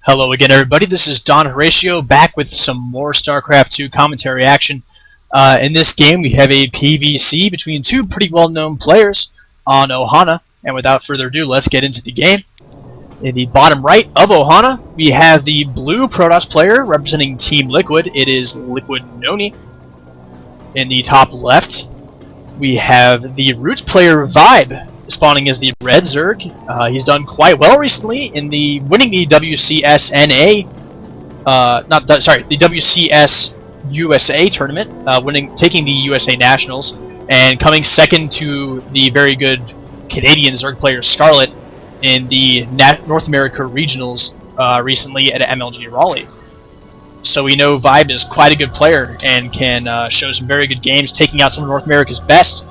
Hello again, everybody. This is Don Horatio back with some more StarCraft 2 commentary action. In this game, we have a PvC between two pretty well-known players on Ohana. And without further ado, let's get into the game. In the bottom right of Ohana, we have the blue Protoss player representing Team Liquid. It is LiquidNonY. In the top left, we have the Root player ViBE spawning as the red Zerg. He's done quite well recently in winning the WCS the WCS USA tournament, taking the USA Nationals, and coming second to the very good Canadian Zerg player Scarlet in the North America Regionals recently at MLG Raleigh. So we know ViBE is quite a good player and can show some very good games, taking out some of North America's best.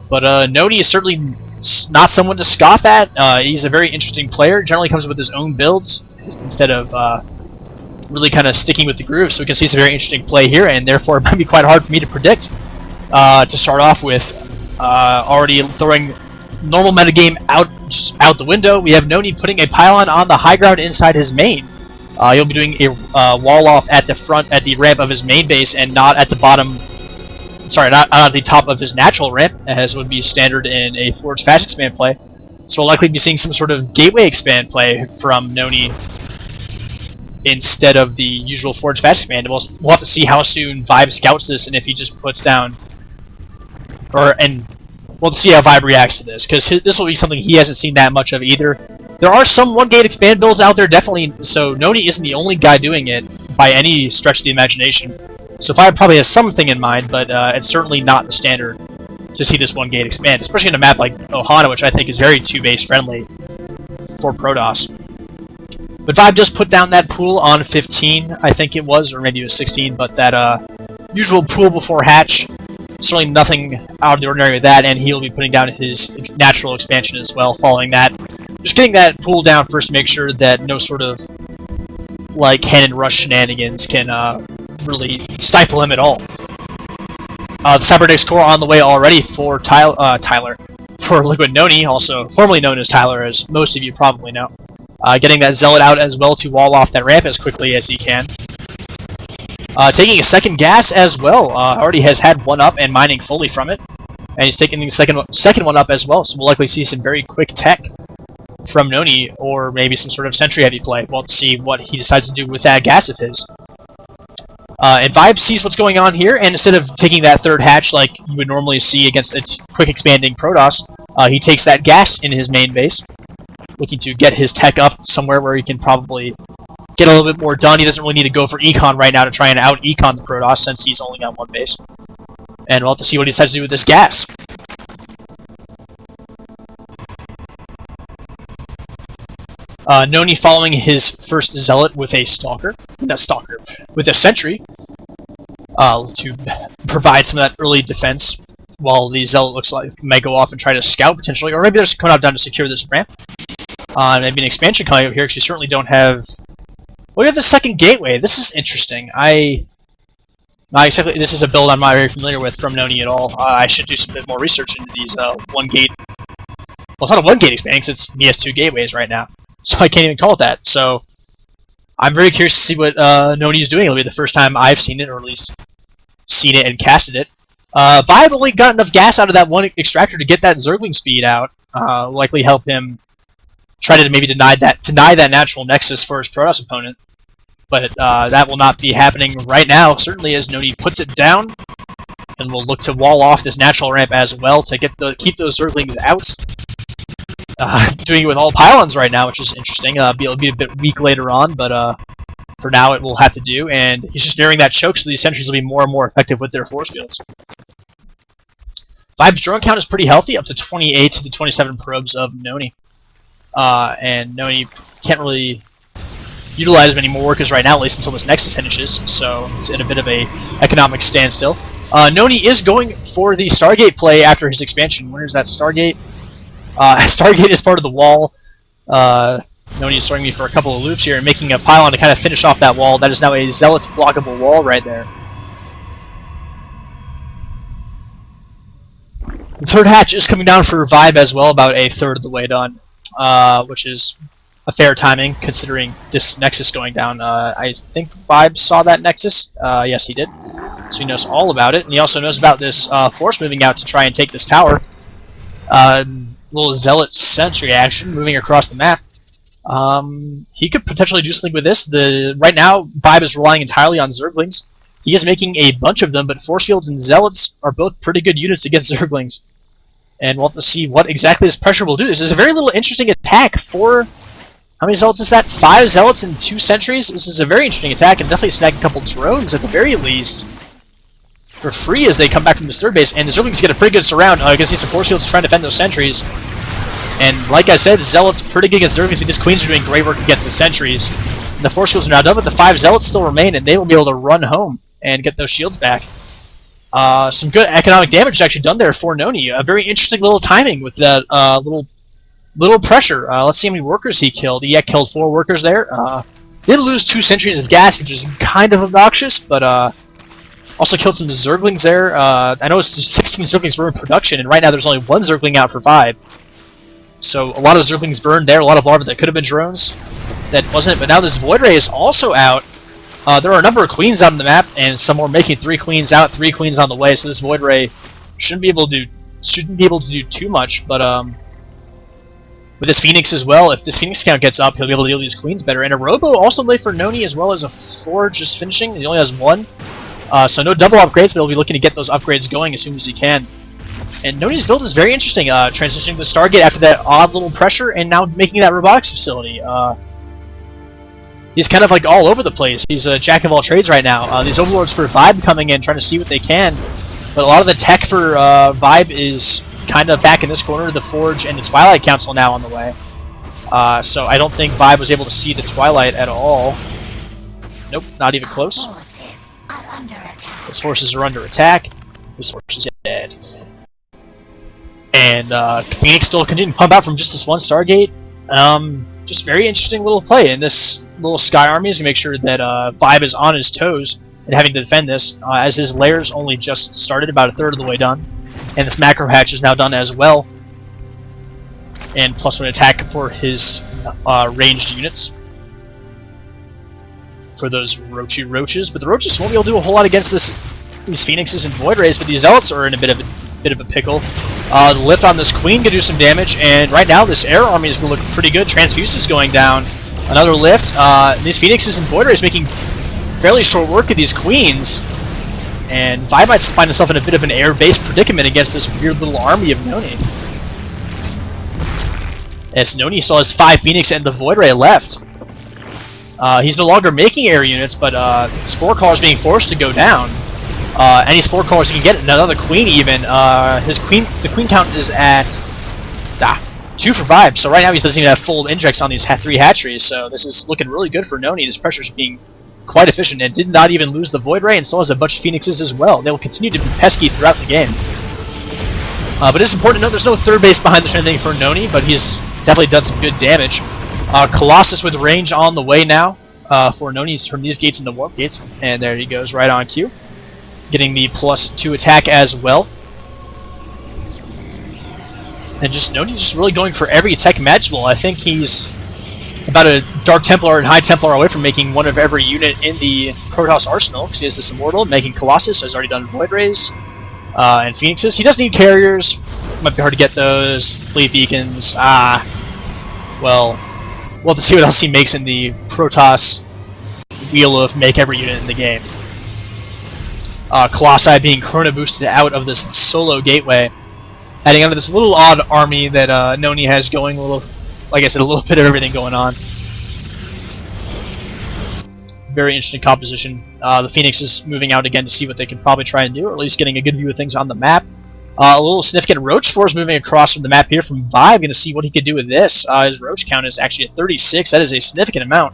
But NonY is certainly not someone to scoff at. He's a very interesting player, generally comes with his own builds instead of really kind of sticking with the groove, so we can see some very interesting play here, and therefore it might be quite hard for me to predict. To start off with, already throwing normal metagame out the window, we have NonY putting a pylon on the high ground inside his main. He'll be doing a wall off at the front, at the ramp of his main base, and not at the bottom. Sorry, not at the top of his natural ramp, as would be standard in a Forge Fast Expand play. So we'll likely be seeing some sort of Gateway Expand play from NonY instead of the usual Forge Fast Expand. We'll have to see how soon ViBE scouts this, and if he just puts down, and we'll see how ViBE reacts to this, because this will be something he hasn't seen that much of either. There are some one-gate expand builds out there, definitely, so NonY isn't the only guy doing it by any stretch of the imagination. So ViBE probably has something in mind, but it's certainly not the standard to see this one-gate expand, especially in a map like Ohana, which I think is very 2-base friendly for Protoss. But ViBE just put down that pool on 15, I think it was, or maybe it was 16, but that usual pool before hatch, certainly nothing out of the ordinary with that, and he'll be putting down his natural expansion as well following that. Just getting that pool down first to make sure that no sort of like cannon rush shenanigans can really stifle him at all. The Cybernetics core on the way already for for LiquidNonY, also formerly known as Tyler, as most of you probably know. Getting that Zealot out as well to wall off that ramp as quickly as he can. Taking a second gas as well. Already has had one up and mining fully from it. And he's taking the second one up as well, so we'll likely see some very quick tech from NonY, or maybe some sort of sentry heavy play. We'll have to see what he decides to do with that gas of his. And ViBE sees what's going on here, and instead of taking that third hatch like you would normally see against a quick expanding Protoss, he takes that gas in his main base, looking to get his tech up somewhere where he can probably get a little bit more done. He doesn't really need to go for econ right now to try and out-econ the Protoss, since he's only on one base. And we'll have to see what he decides to do with this gas. NonY following his first Zealot with a with a Sentry, to provide some of that early defense, while the Zealot looks like may go off and try to scout potentially, or maybe they're just coming out down to secure this ramp. Maybe an expansion coming out here, because you certainly don't have... Well, we have the second gateway. This is interesting. This is a build I'm not very familiar with from NonY at all. I should do some bit more research into these one-gate... Well, it's not a one-gate expanding, since he has two gateways right now. So I can't even call it that. So I'm very curious to see what NonY is doing. It'll be the first time I've seen it, or at least seen it and casted it. ViBE only got enough gas out of that one extractor to get that Zergling speed out. Likely help him try to maybe deny that natural nexus for his Protoss opponent. But that will not be happening right now, certainly, as NonY puts it down, and will look to wall off this natural ramp as well to keep those Zerglings out. Doing it with all pylons right now, which is interesting. It'll be a bit weak later on, but for now it will have to do, and he's just nearing that choke, so these sentries will be more and more effective with their force fields. ViBE's drone count is pretty healthy, up to 28 to the 27 probes of NonY. And NonY can't really utilize as many more workers right now, at least until this Nexus finishes, so he's in a bit of a economic standstill. NonY is going for the Stargate play after his expansion. Where's that Stargate? Stargate is part of the wall. NonY is throwing me for a couple of loops here and making a pylon to kind of finish off that wall. That is now a Zealot blockable wall right there. The third hatch is coming down for ViBE as well, about a third of the way done, which is fair timing, considering this Nexus going down. I think Vibe saw that Nexus. Yes, he did. So he knows all about it, and he also knows about this force moving out to try and take this tower. Little Zealot sentry action moving across the map. He could potentially do something with this. Right now, Vibe is relying entirely on Zerglings. He is making a bunch of them, but Force Fields and Zealots are both pretty good units against Zerglings. And we'll have to see what exactly this pressure will do. This is a very little interesting attack for... How many Zealots is that? 5 Zealots and 2 sentries? This is a very interesting attack, and definitely snag a couple drones at the very least for free as they come back from this third base. And the Zerglings get a pretty good surround. I can see some Force Fields trying to defend those sentries. And like I said, Zealots pretty good against Zerglings, but these Queens are doing great work against the sentries. And the Force Fields are now done, but the 5 Zealots still remain, and they will be able to run home and get those shields back. Some good economic damage actually done there for NonY. A very interesting little timing with that little pressure. Let's see how many workers he killed. He killed 4 workers there. Did lose 2 sentries of gas, which is kind of obnoxious, but also killed some Zerglings there. I noticed 16 Zerglings were in production, and right now there's only 1 Zergling out for Vibe. So a lot of Zerglings burned there, a lot of larvae that could have been drones that wasn't, but now this Void Ray is also out. There are a number of Queens out on the map, and some more making 3 Queens out, 3 Queens on the way, so this Void Ray shouldn't be able to do too much, but with this Phoenix as well, if this Phoenix count gets up, he'll be able to deal with these Queens better. And a Robo also late for NonY as well as a Forge just finishing. He only has 1. So no double upgrades, but he'll be looking to get those upgrades going as soon as he can. And NonY's build is very interesting, transitioning to Stargate after that odd little pressure, and now making that robotics facility. He's kind of like all over the place. He's a jack of all trades right now. These Overlords for Vibe coming in, trying to see what they can. But a lot of the tech for Vibe is kind of back in this corner. The Forge and the Twilight Council now on the way. So I don't think Vibe was able to see the Twilight at all. Nope, not even close. His forces are under attack. His force is dead. And Phoenix still continuing to pump out from just this one Stargate. Just very interesting little play, and this little Sky Army is going to make sure that Vibe is on his toes and having to defend this, as his layers only just started, about a third of the way done. And this Macro Hatch is now done as well. And +1 attack for his ranged units. For those Roaches, but the Roaches won't be able to do a whole lot against these Phoenixes and Void Rays, but these Zealots are in a bit of a pickle. The lift on this Queen could do some damage, and right now this Air Army is going to look pretty good. Transfuse is going down. Another lift. These Phoenixes and Void Rays making fairly short work of these Queens, and Vibe might find himself in a bit of an air-based predicament against this weird little army of NonY. As NonY still has 5 Phoenix and the Void Ray left. He's no longer making air units, but Spore Caller is being forced to go down. Any Spore Callers he can get, another Queen even. The Queen count is at 2 for Vibe, so right now he doesn't even have full injects on these 3 hatcheries, so this is looking really good for NonY. This pressure is being quite efficient, and did not even lose the Void Ray, and still has a bunch of Phoenixes as well. They will continue to be pesky throughout the game. But it's important to note there's no third base behind this or anything for NonY, but he's definitely done some good damage. Colossus with range on the way now for NonY from these gates into Warp Gates, and there he goes right on cue. Getting the +2 attack as well. And just NonY just really going for every attack imaginable. I think he's about a Dark Templar and High Templar away from making one of every unit in the Protoss arsenal, because he has this Immortal, making Colossus, so he's already done Void Rays, and Phoenixes. He does need carriers. Might be hard to get those. Fleet Beacons. Well, we'll have to see what else he makes in the Protoss wheel of make every unit in the game. Colossi being chrono boosted out of this solo gateway, adding onto this little odd army that NonY has going. Like I said, a little bit of everything going on. Very interesting composition. The Phoenix is moving out again to see what they can probably try and do, or at least getting a good view of things on the map. A little significant Roach Force moving across from the map here from Vibe. Going to see what he could do with this. His Roach count is actually at 36. That is a significant amount.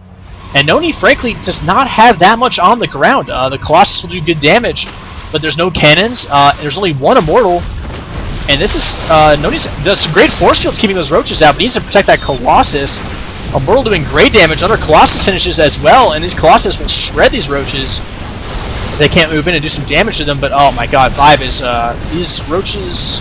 And NonY, frankly, does not have that much on the ground. The Colossus will do good damage, but there's no cannons. There's only 1 Immortal. And this is, NonY does some great force fields keeping those Roaches out, but needs to protect that Colossus. Immortal doing great damage. Other Colossus finishes as well, and these Colossus will shred these Roaches. They can't move in and do some damage to them, but oh my god, Vibe is, these Roaches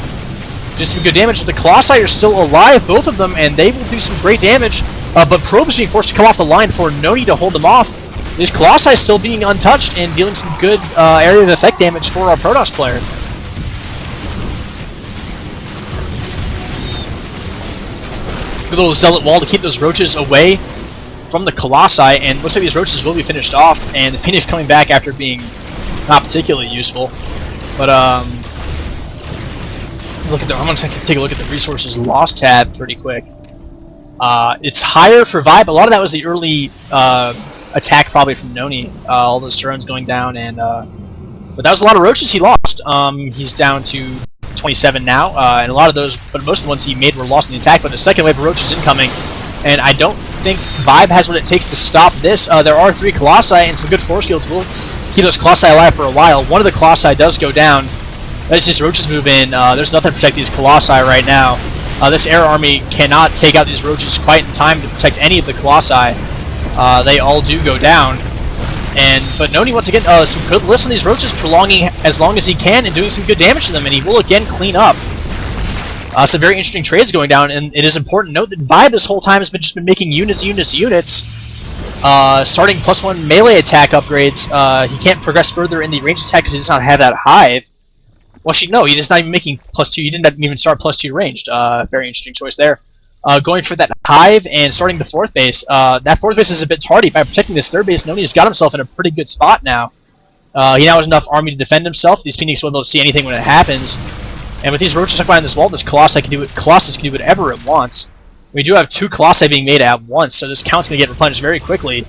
do some good damage. The Colossi are still alive, both of them, and they will do some great damage. But Probe's being forced to come off the line for NonY to hold them off. These Colossi still being untouched and dealing some good area of effect damage for our Protoss player. Good little Zealot wall to keep those roaches away from the Colossi, and looks like these roaches will be finished off, and the Phoenix coming back after being not particularly useful. But I'm gonna take a look at the resources lost tab pretty quick. It's higher for VvIBE. A lot of that was the early attack probably from NonY. All those drones going down, and but that was a lot of roaches he lost. He's down to 27 now, and a lot of those, but most of the ones he made were lost in the attack. But a second wave of roaches incoming, and I don't think VvIBE has what it takes to stop this. There are 3 Colossi, and some good force fields will keep those Colossi alive for a while. One of the Colossi does go down. As these roaches move in, there's nothing to protect these Colossi right now. This air army cannot take out these roaches quite in time to protect any of the Colossi. They all do go down. But NonY once again, some good lifts on these roaches, prolonging as long as he can and doing some good damage to them, and he will again clean up. Some very interesting trades going down, and it is important to note that VvIBE this whole time has just been making units. Starting +1 melee attack upgrades. He can't progress further in the ranged attack because he does not have that hive. Well, actually, no, he's not even making +2. He didn't even start +2 ranged. Very interesting choice there. Going for that hive and starting the 4th base. That 4th base is a bit tardy. By protecting this 3rd base, NonY's got himself in a pretty good spot now. He now has enough army to defend himself. These Phoenix won't be able to see anything when it happens. And with these roaches stuck behind this wall, this Colossus can do whatever it wants. We do have 2 Colossi being made at once, so this count's going to get replenished very quickly.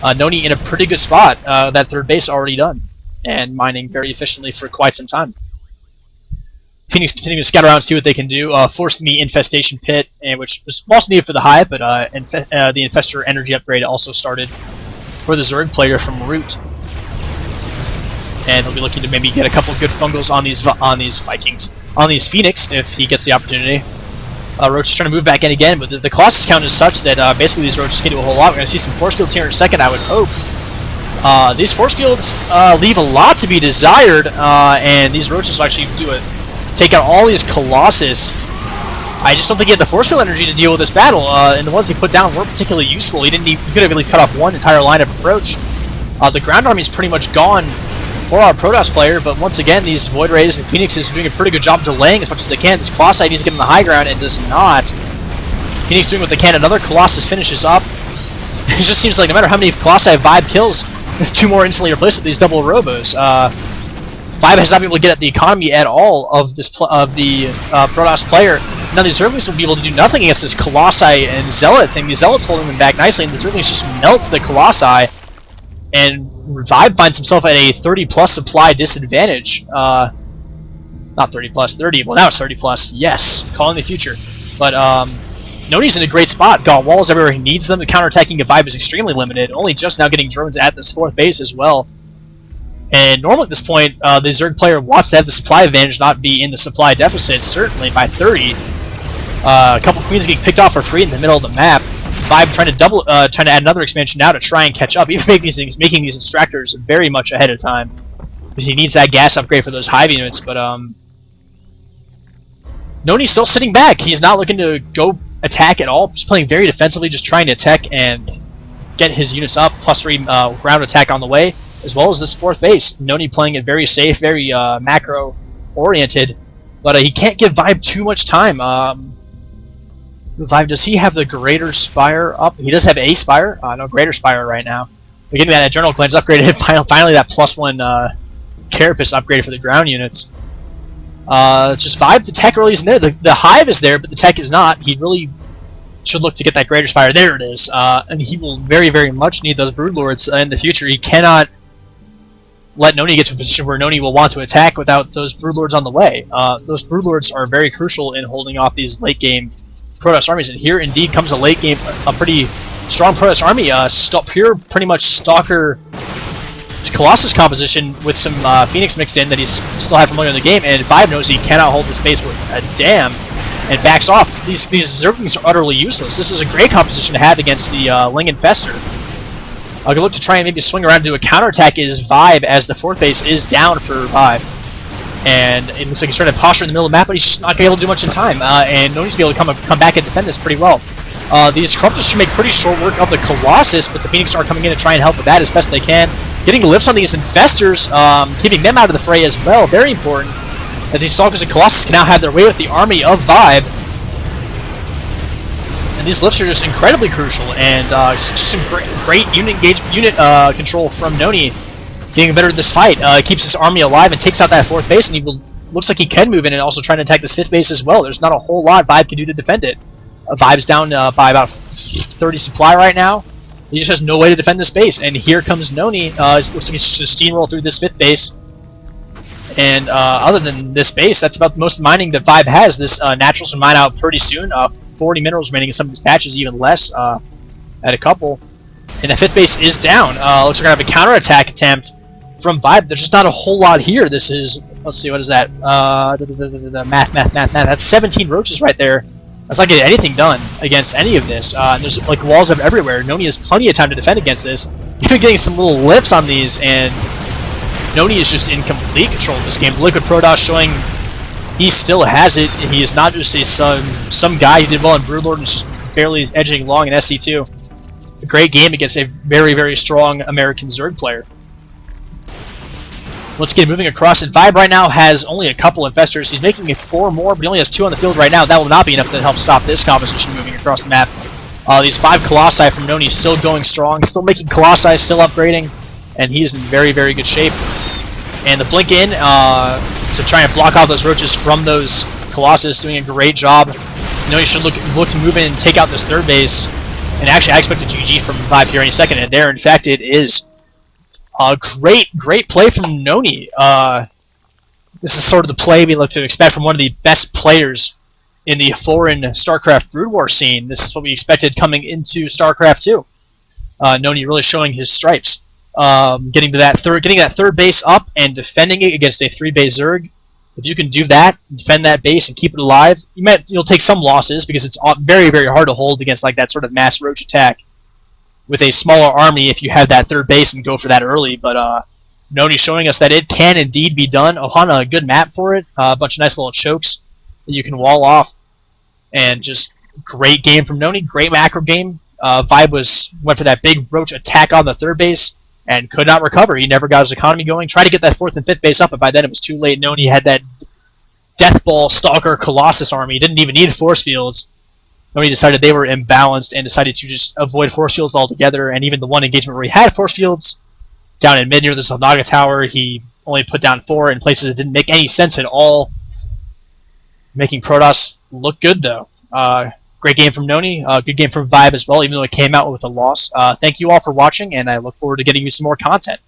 NonY in a pretty good spot. That 3rd base already done, and mining very efficiently for quite some time. Phoenix continuing to scout around and see what they can do, forcing the Infestation Pit, which was also needed for the Hive, but the Infestor Energy upgrade also started for the Zerg player from Root. And he'll be looking to maybe get a couple good fungals on these Phoenix if he gets the opportunity. Roach is trying to move back in again, but the Colossus count is such that basically these Roaches can do a whole lot. We're going to see some force fields here in a second, I would hope. These force fields leave a lot to be desired, and these Roaches will actually take out all these Colossus. I just don't think he had the force field energy to deal with this battle, and the ones he put down weren't particularly useful. He could have really cut off one entire line of approach. The ground army is pretty much gone for our Protoss player, but once again, these Void Rays and Phoenixes are doing a pretty good job delaying as much as they can. This Colossi needs to give him the high ground and does not. Phoenix doing what they can. Another Colossus finishes up. It just seems like no matter how many Colossi VvIBE kills, 2 more instantly replaced with these double Robos. VvIBE has not been able to get at the economy at all of the Protoss player. Now these Zerglings will be able to do nothing against this Colossi and Zealot thing. These Zealots holding them back nicely, and the Zerglings just melt the Colossi, and VvIBE finds himself at a 30+ supply disadvantage. Not 30+, 30. Well, now it's 30+. Yes, calling the future. But NonY's in a great spot. Got walls everywhere he needs them. The counterattacking of VvIBE is extremely limited. Only just now getting drones at this 4th base as well. And normally at this point, the Zerg player wants to have the supply advantage, not be in the supply deficit, certainly by 30. A couple queens getting picked off for free in the middle of the map. VvIBE trying to add another expansion now to try and catch up, even making these extractors very much ahead of time, because he needs that gas upgrade for those hive units. But NonY's still sitting back. He's not looking to go attack at all. Just playing very defensively, just trying to attack and get his units up. +3 ground attack on the way, as well as this 4th base. NonY playing it very safe, very macro-oriented, but he can't give VvIBE too much time. VvIBE, does he have the Greater Spire up? He does have a Spire. No Greater Spire right now. We're getting that Adrenal Glands upgraded. Finally, that +1 Carapace upgraded for the ground units. Just VvIBE, the tech really isn't there. The Hive is there, but the tech is not. He really should look to get that Greater Spire. There it is. And he will very, very much need those Broodlords in the future. He cannot let NonY get to a position where NonY will want to attack without those Broodlords on the way. Those Broodlords are very crucial in holding off these late-game Protoss armies, and here indeed comes a late-game, a pretty strong Protoss army. Pure, pretty much Stalker Colossus composition with some Phoenix mixed in that he's still had familiar in the game, and VvIBE knows he cannot hold the space worth a damn, and backs off. These Zerglings are utterly useless. This is a great composition to have against the Ling Infestor. I'll look to try and maybe swing around and do a counterattack is VvIBE, as the 4th base is down for VvIBE. And it looks like he's trying to posture in the middle of the map, but he's just not going to be able to do much in time. And NonY's going to be able to come back and defend this pretty well. These Corruptors should make pretty short work of the Colossus, but the Phoenix are coming in to try and help with that as best they can. Getting lifts on these Infestors, keeping them out of the fray as well, very important. That these Stalkers and Colossus can now have their way with the army of Vibe. And these lifts are just incredibly crucial, and just some great unit control from NonY, getting better at this fight. Keeps his army alive and takes out that 4th base, and looks like he can move in and also try to attack this 5th base as well. There's not a whole lot Vibe can do to defend it. Vibe's down by about 30 supply right now. He just has no way to defend this base, and here comes NonY. It looks like he's just going to steamroll through this 5th base. And other than this base, that's about the most mining that Vibe has. This Naturals will mine out pretty soon. 40 minerals remaining in some of these patches, even less at a couple. And the 5th base is down. Looks like we're going to have a counterattack attempt from Vibe. There's just not a whole lot here. This is, let's see, what is that? Math. That's 17 roaches right there. That's not getting anything done against any of this. And there's like walls of everywhere. NonY has plenty of time to defend against this. Even getting some little lifts on these, and NonY is just in complete control of this game. Liquid Protoss showing he still has it. He is not just a some guy who did well in Broodlord and is just barely edging along in SC2. A great game against a very, very strong American Zerg player. Once again, moving across, and Vibe right now has only a couple Infestors. He's making it 4 more, but he only has 2 on the field right now. That will not be enough to help stop this composition moving across the map. These 5 Colossi from NonY still going strong, still making Colossi, still upgrading, and he is in very, very good shape. And the blink in to try and block off those roaches from those Colossus, doing a great job. NonY should look to move in and take out this 3rd base. And actually, I expect a GG from Vibe here any second, and there, in fact, it is. Great play from NonY. This is sort of the play we look to expect from one of the best players in the foreign StarCraft Brood War scene. This is what we expected coming into StarCraft 2. NonY really showing his stripes. Getting that 3rd base up and defending it against a 3-base Zerg. If you can do that, defend that base and keep it alive, you'll take some losses because it's very, very hard to hold against like that sort of mass roach attack with a smaller army if you have that 3rd base and go for that early. But NonY showing us that it can indeed be done. Ohana, a good map for it. A bunch of nice little chokes that you can wall off, and just great game from NonY. Great macro game. Vibe went for that big roach attack on the 3rd base and could not recover. He never got his economy going. Tried to get that 4th and 5th base up, but by then it was too late. NonY had that Death Ball Stalker Colossus army. He didn't even need force fields. NonY decided they were imbalanced and decided to just avoid force fields altogether. And even the one engagement where he had force fields down in mid near the Salnaga Tower, he only put down 4 in places that didn't make any sense at all. Making Protoss look good, though. Great game from NonY. Good game from Vibe as well, even though it came out with a loss. Thank you all for watching, and I look forward to getting you some more content.